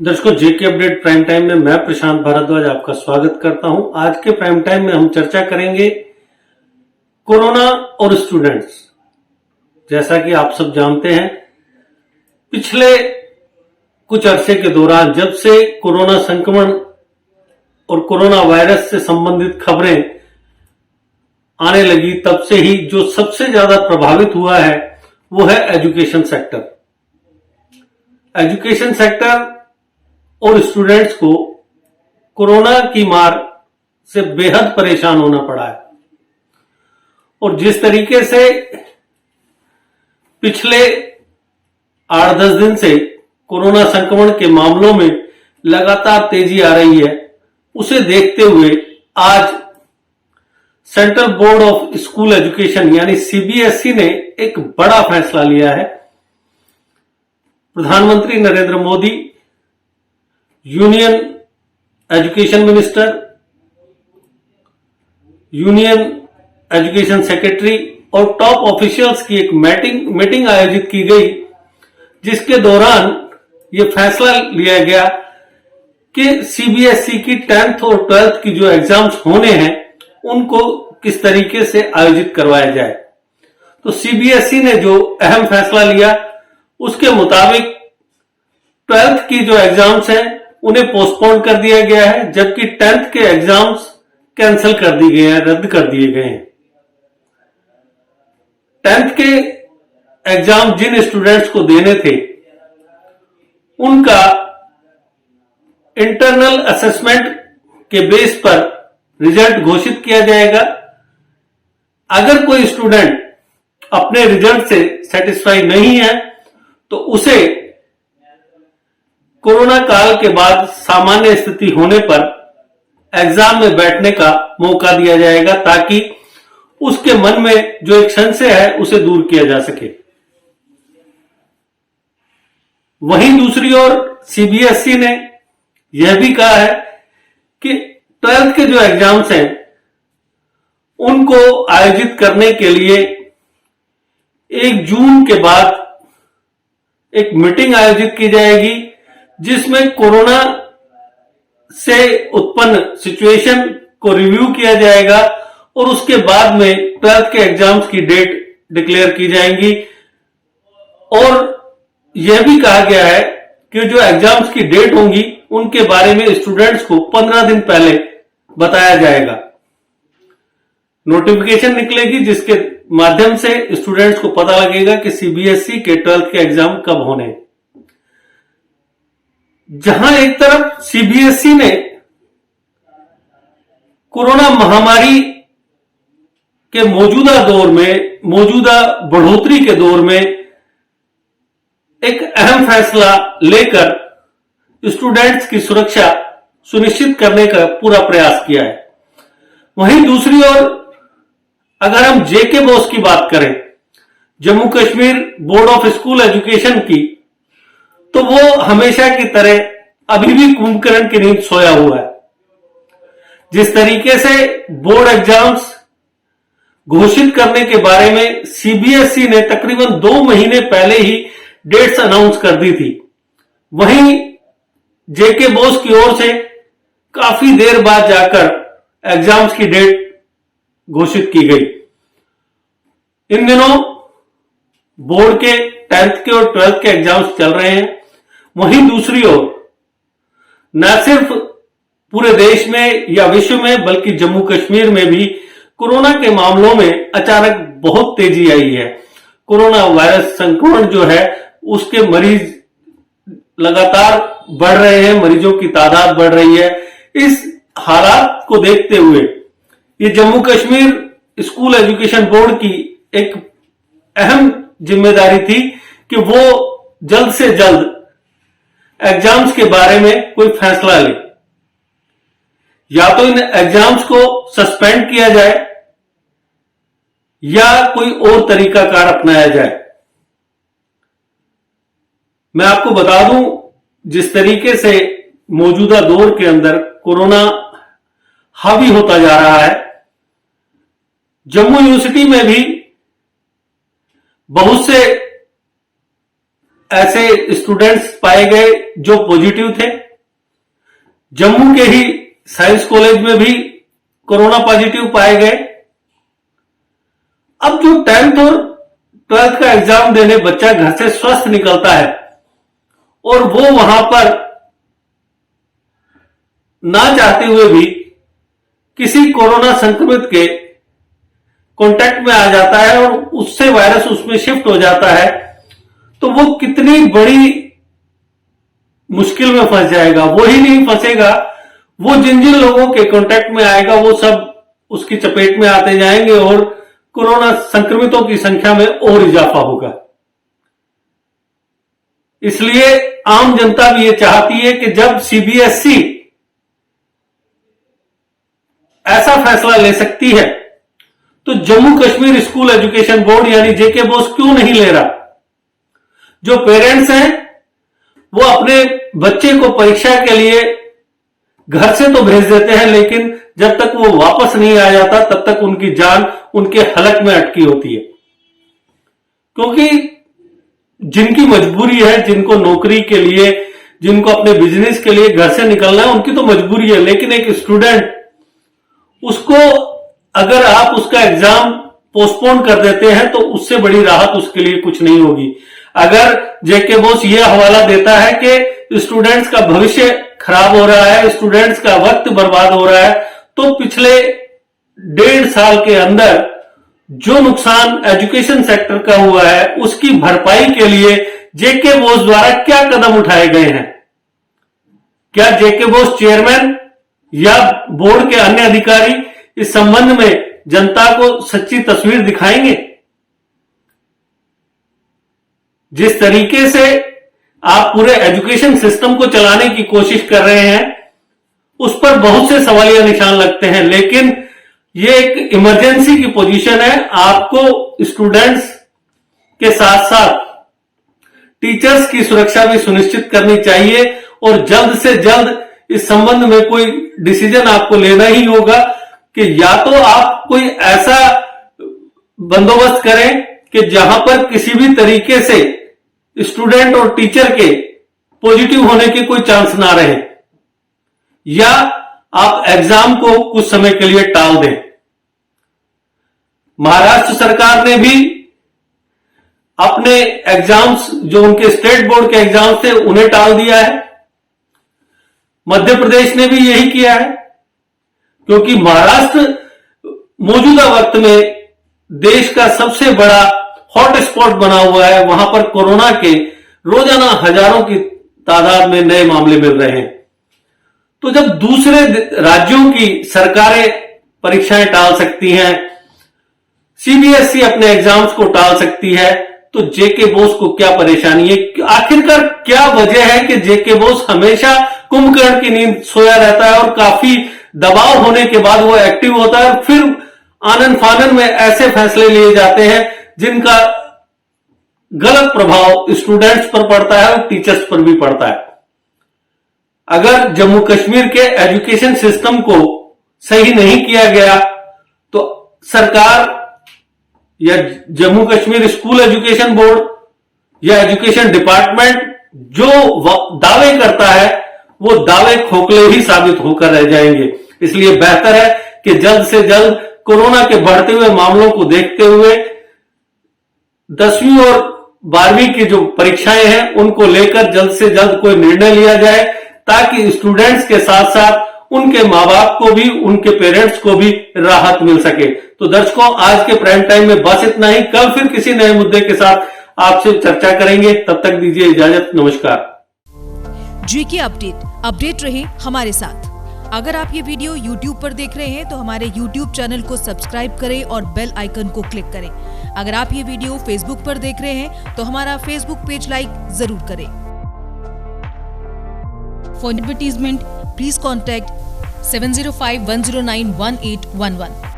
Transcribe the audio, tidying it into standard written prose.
दर्शकों, जेके update prime time में मैं प्रशांत भारद्वाज आपका स्वागत करता हूं। आज के प्राइम टाइम में हम चर्चा करेंगे कोरोना और स्टूडेंट्स। जैसा कि आप सब जानते हैं, पिछले कुछ अरसे के दौरान जब से कोरोना संक्रमण और कोरोना वायरस से संबंधित खबरें आने लगी, तब से ही जो सबसे ज्यादा प्रभावित हुआ है वो है एजुकेशन सेक्टर। एजुकेशन सेक्टर और स्टूडेंट्स को कोरोना की मार से बेहद परेशान होना पड़ा है। और जिस तरीके से पिछले 8-10 दिन से कोरोना संक्रमण के मामलों में लगातार तेजी आ रही है, उसे देखते हुए आज central board of school education यानी सीबीएसई ने एक बड़ा फैसला लिया है। प्रधानमंत्री Narendra Modi, union education minister, union education secretary और टॉप ऑफिशियल्स की एक मीटिंग आयोजित की गई, जिसके दौरान यह फैसला लिया गया कि सीबीएसई की 10th और 12th की जो एग्जाम्स होने हैं उनको किस तरीके से आयोजित करवाया जाए। तो सीबीएसई ने जो अहम फैसला लिया उसके मुताबिक 12th की जो एग्जाम्स हैं उन्हें पोस्टपोन कर दिया गया है, जबकि 10th के एग्जाम्स कैंसिल कर दिए गए हैं, रद्द कर दिए गए हैं। 10th के एग्जाम जिन स्टूडेंट्स को देने थे उनका इंटरनल असेसमेंट के बेस पर रिजल्ट घोषित किया जाएगा। अगर कोई स्टूडेंट अपने रिजल्ट से सेटिस्फाई नहीं है तो उसे कोरोना काल के बाद सामान्य स्थिति होने पर एग्जाम में बैठने का मौका दिया जाएगा, ताकि उसके मन में जो एक संशय है उसे दूर किया जा सके। वहीं दूसरी ओर सीबीएसई ने यह भी कहा है कि 12th के जो एग्जाम्स हैं उनको आयोजित करने के लिए 1 जून के बाद एक मीटिंग आयोजित की जाएगी, जिसमें कोरोना से उत्पन्न सिचुएशन को रिव्यू किया जाएगा और उसके बाद में 12th के एग्जाम्स की डेट डिक्लेयर की जाएंगी। और यह भी कहा गया है कि जो एग्जाम्स की डेट होंगी उनके बारे में स्टूडेंट्स को 15 दिन पहले बताया जाएगा। नोटिफिकेशन निकलेगी जिसके माध्यम से स्टूडेंट्स को पता लगेगा कि सीबीएसई के 12th के एग्जाम कब होने हैं। जहां एक तरफ सीबीएसई ने कोरोना महामारी के मौजूदा बढ़ोतरी के दौर में एक अहम फैसला लेकर स्टूडेंट्स की सुरक्षा सुनिश्चित करने का पूरा प्रयास किया है, वहीं दूसरी ओर अगर हम जेके बोस की बात करें, Jammu Kashmir board of school education की, तो वो हमेशा की तरह अभी भी कुंभकर्ण की नींद सोया हुआ है। जिस तरीके से बोर्ड एग्जाम्स घोषित करने के बारे में सीबीएसई ने तकरीबन 2 महीने पहले ही डेट्स अनाउंस कर दी थी, वहीं जेके बोस की ओर से काफी देर बाद जाकर एग्जाम्स की डेट घोषित की गई। इन दिनों बोर्ड के 10th के और 12th के एग्जाम्स चल रहे हैं। वहीं दूसरी ओर न सिर्फ पूरे देश में या विश्व में बल्कि जम्मू कश्मीर में भी कोरोना के मामलों में अचानक बहुत तेजी आई है। कोरोना वायरस संक्रमण जो है उसके मरीज लगातार बढ़ रहे हैं, मरीजों की तादाद बढ़ रही है। इस हालात को देखते हुए ये Jammu Kashmir school education board की एक अहम जिम्मेदारी थी कि वो जल्द से जल्द एग्जाम्स के बारे में कोई फैसला ले। या तो इन एग्जाम्स को सस्पेंड किया जाए या कोई और तरीकाकार अपनाया जाए। मैं आपको बता दूं, जिस तरीके से मौजूदा दौर के अंदर कोरोना हावी होता जा रहा है, जम्मू यूनिवर्सिटी में भी बहुत से ऐसे स्टूडेंट्स पाए गए जो पॉजिटिव थे। जम्मू के ही साइंस कॉलेज में भी कोरोना पॉजिटिव पाए गए। अब जो 10th और 12th का एग्जाम देने बच्चा घर से स्वस्थ निकलता है और वो वहां पर ना चाहते हुए भी किसी कोरोना संक्रमित के कांटेक्ट में आ जाता है और उससे वायरस उसमें शिफ्ट हो जाता है, तो वो कितनी बड़ी मुश्किल में फंस जाएगा। वो ही नहीं फंसेगा, वो जिन जिन लोगों के कांटेक्ट में आएगा वो सब उसकी चपेट में आते जाएंगे और कोरोना संक्रमितों की संख्या में और इजाफा होगा। इसलिए आम जनता भी ये चाहती है कि जब सीबीएसई ऐसा फैसला ले सकती है तो Jammu Kashmir school education board यानी जेके बोस क्यों नहीं ले रहा। जो पेरेंट्स हैं वो अपने बच्चे को परीक्षा के लिए घर से तो भेज देते हैं, लेकिन जब तक वो वापस नहीं आ जाता तब तक उनकी जान उनके हलक में अटकी होती है। क्योंकि जिनकी मजबूरी है, जिनको नौकरी के लिए, जिनको अपने बिजनेस के लिए घर से निकलना है, उनकी तो मजबूरी है। लेकिन एक स्टूडेंट, उसको अगर आप उसका एग्जाम पोस्टपोन कर देते हैं तो उससे बड़ी राहत उसके लिए कुछ नहीं होगी। अगर जेके बोस ये हवाला देता है कि स्टूडेंट्स का भविष्य खराब हो रहा है, स्टूडेंट्स का वक्त बर्बाद हो रहा है, तो पिछले 1.5 साल के अंदर जो नुकसान एजुकेशन सेक्टर का हुआ है उसकी भरपाई के लिए जेके बोस द्वारा क्या कदम उठाए गए हैं। क्या जेके बोस चेयरमैन या बोर्ड के अन्य अधिकारी इस संबंध में जनता को सच्ची तस्वीर दिखाएंगे। जिस तरीके से आप पूरे एजुकेशन सिस्टम को चलाने की कोशिश कर रहे हैं उस पर बहुत से सवालिया निशान लगते हैं, लेकिन ये एक इमरजेंसी की पोजीशन है। आपको स्टूडेंट्स के साथ साथ टीचर्स की सुरक्षा भी सुनिश्चित करनी चाहिए और जल्द से जल्द इस संबंध में कोई डिसीजन आपको लेना ही होगा कि या तो आप कोई ऐसा बंदोबस्त करें कि जहां पर किसी भी तरीके से स्टूडेंट और टीचर के पॉजिटिव होने के कोई चांस ना रहे, या आप एग्जाम को कुछ समय के लिए टाल दें। महाराष्ट्र सरकार ने भी अपने एग्जाम्स, जो उनके स्टेट बोर्ड के एग्जाम्स थे, उन्हें टाल दिया है। मध्य प्रदेश ने भी यही किया है, क्योंकि महाराष्ट्र मौजूदा वक्त में देश का सबसे बड़ा हॉटस्पॉट बना हुआ है। वहां पर कोरोना के रोजाना हजारों की तादाद में नए मामले मिल रहे हैं। तो जब दूसरे राज्यों की सरकारें परीक्षाएं टाल सकती हैं, सीबीएसई अपने एग्जाम्स को टाल सकती है, तो जेके बोस को क्या परेशानी है? आखिरकार क्या वजह है कि जेके बोस हमेशा कुंभकर्ण की नींद सोया रहता है और काफी दबाव होने के बाद वो एक्टिव होता है, फिर आनन फानन में ऐसे फैसले लिए जाते हैं जिनका गलत प्रभाव स्टूडेंट्स पर पड़ता है और टीचर्स पर भी पड़ता है। अगर जम्मू कश्मीर के एजुकेशन सिस्टम को सही नहीं किया गया तो सरकार या Jammu Kashmir school education board या एजुकेशन डिपार्टमेंट जो दावे करता है वो दावे खोखले ही साबित होकर रह जाएंगे। इसलिए बेहतर है कि जल्द से जल्द कोरोना के बढ़ते हुए मामलों को देखते हुए 10वीं और 12वीं की जो परीक्षाएं हैं उनको लेकर जल्द से जल्द कोई निर्णय लिया जाए, ताकि स्टूडेंट्स के साथ साथ उनके मां बाप को भी, उनके पेरेंट्स को भी राहत मिल सके। तो दर्शकों, आज के प्राइम टाइम में बस इतना ही। कल फिर किसी नए मुद्दे के साथ आपसे चर्चा करेंगे। तब तक दीजिए इजाजत। नमस्कार। जीके अपडेट रहे हमारे साथ। अगर आप ये वीडियो YouTube पर देख रहे हैं तो हमारे YouTube चैनल को सब्सक्राइब करें और बेल आइकन को क्लिक करें। अगर आप ये वीडियो Facebook पर देख रहे हैं तो हमारा Facebook पेज लाइक जरूर करें। For advertisement please contact 7051091811।